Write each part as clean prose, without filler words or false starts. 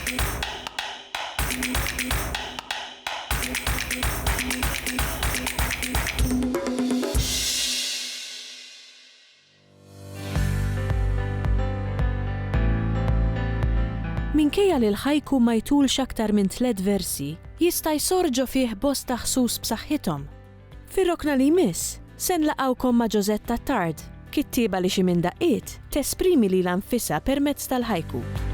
Minkejja li l-ħajku ma jtulx aktar minn 3 versi, jista' jsorġu fih bosta ħsus b'saħħithom. Fir-rokna li jmiss, se nlaqgħukom ma' Josetta Tard, kittieba li xi minn daqqiet tesprimi lilha nfisha permezz tal-ħajku.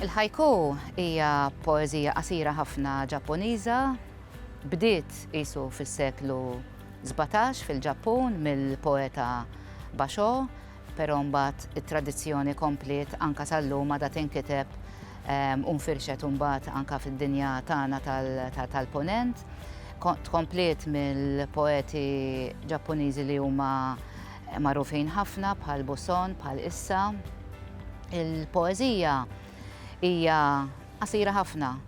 Il-ħajku hija poeżija qasira ħafna Ġappuniża, bdiet qisu fis-seklu 17 fil-Ġappun mill-poeta Basho, però mbagħad it-tradizzjoni komplet anke sal-lum għadha tinkiteb u nfirxet mbagħad anke fid-dinja tagħna tal-Punent, komplet mill-poeti Ġappuniżi li huma magħrufin ħafna bħal Buson, bħal Issa. Il-poeżija hija qasira ħafna.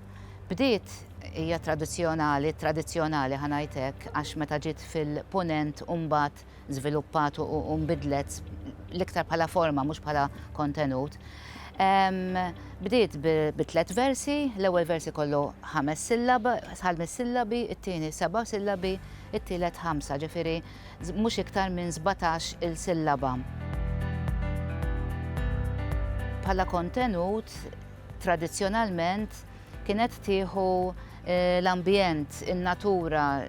Bdiet hija tradizzjonali ħanajtek għax meta ġiet fil-Punent u mbagħad żviluppat u nbidlet l-iktar bħala forma mhux bħala kontenut. Bdiet b'3 versi, l-ewwel versi kollu 5 sillabi, it-tieni 7 sillabi, it-tielet 5, ġifieri mhux iktar minn 17 il-sillaba. Bħala kontenut tradizzjonalment kienet tieħu l-ambjent, in-natura,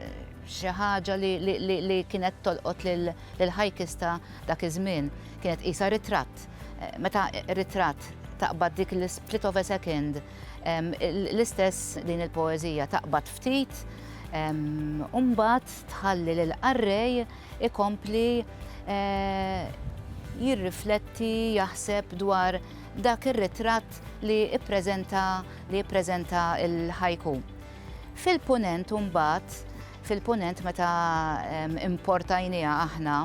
xi ħaġa li kienet tolqot lill-ħajkista dak iż-żmien, kienet qisha ritratt. Meta ritratt taqbad dik l-split of a second, l-istess din il-poeżija taqbad ftit, u mbagħad tħalli lill-qarrej ikompli jirrifletti, jaħseb dwar dak ir-ritratt li jippreżenta l-ħajku. Fil-Punent mbagħad fil-Punent meta importajnija aħna,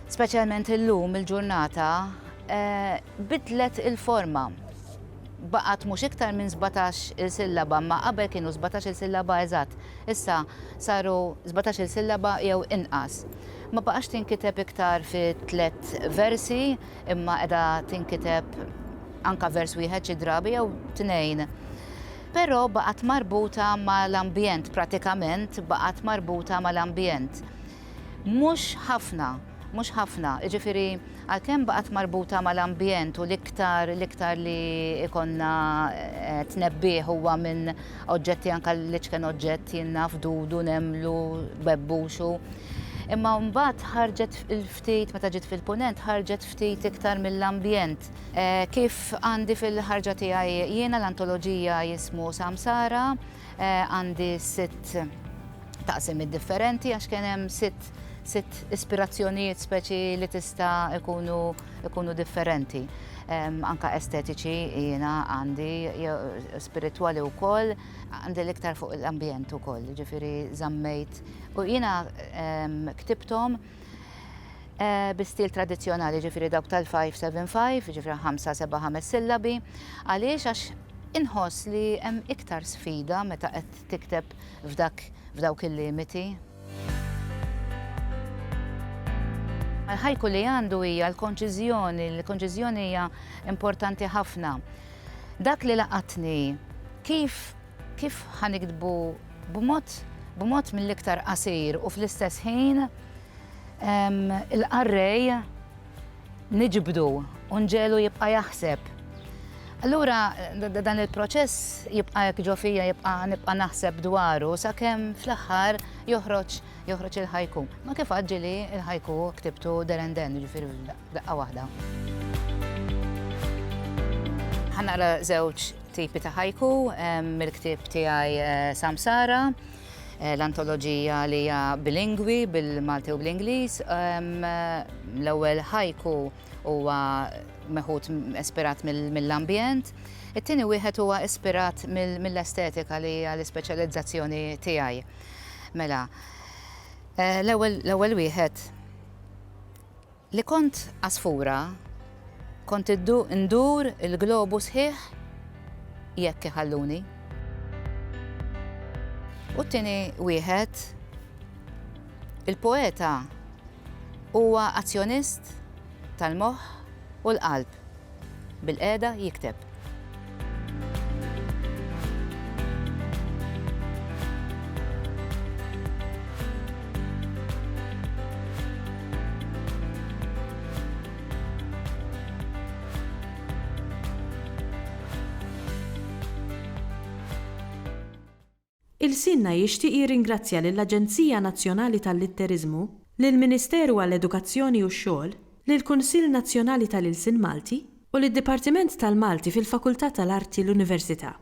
speċjalment illum il-ġurnata, bidlet il-forma. Baqgħet mhux iktar minn 17 il-sillaba, ma qabel kienu 17 il-sillaba eżatt. Issa saru 17 il-sillaba jew inqas. Ma baqax tinkiteb iktar fi 3 versi, imma qiegħda tinkiteb anke vers wieħed xi drabi jew 2. Però baqgħet marbuta mal-ambjent, pratikament baqgħet marbuta mal-ambjent. Mhux ħafna, jiġifieri għalkemm baqgħet marbuta mal-ambjent u l-iktar li ikonna tnebbih huwa minn oġġetti anke li kien oġġetti naf dudu, nemlu, bebbuxu. Imma mbagħad ħarġet il-ftit meta ġiet fil-Punent ħarġet ftit iktar mill-ambjent. Kif għandi fil-ħarġa tiegħi jiena l-antoloġija jismu Samsara, għandi 6 taqsimiet differenti għax kien hemm 6 ispirazzjonijiet speċi li tista' ikunu differenti. Anke estetiċi jiena għandi spiritwali wkoll, għandi l-iktar fuq l-ambjent ukoll, ġifieri żammejt. U jiena ktibthom bi-stil tradizzjonali, ġifieri dawk tal-5-7-5, ġifieri 5-7-5 sillabi, għaliex għax inħoss li hemm iktar sfida meta qed tikteb f'dawk il-limiti. Ħajku li għandu hija l-konċiżjoni hija importanti ħafna. Dak li laqatni kif ħanikdbu b'mod mill-iktar qasir u fl-istess ħin il-qarrej niġbdu u nġelu jibqa' jaħseb. Allura dan il-proċess jibqa' jekk ġo fija nibqa' naħseb dwaru sakemm fl-aħħar joħroġ il-ħajku. Ma kif għaġġili il-ħajku ktibtu derenden, ġifieri daqqa waħda. Ħanaqra żewġ tipi ta' ħajku mill-ktieb tiegħi Samsara, l-antoloġija li hija bilingwi bil-Malti u bl-Ingliż. L-ewwel ħajku huwa meħud ispirat mill-ambjent, it-tieni wieħed huwa ispirat mill-estetika li hija l-ispeċjalizzazzjoni tiegħi. Mela, l-ewwel wieħed li kont għasfura, kont ndur il-globu sħiħ jekk iħalluni. U t-tieni wieħed, il-poeta huwa azzjonist tal-moħħ u l-qalb. bil-qiegħda jikteb. Il-Sinna jixtieq jirringrazzja lill-Aġenzija Nazzjonali tal-Litterizmu, lill-Ministeru għall-Edukazzjoni u x-Xogħol, lill-Kunsill Nazzjonali tal-Ilsien Malti u lid-Dipartiment tal-Malti fil-Fakultà tal-Arti l-Università.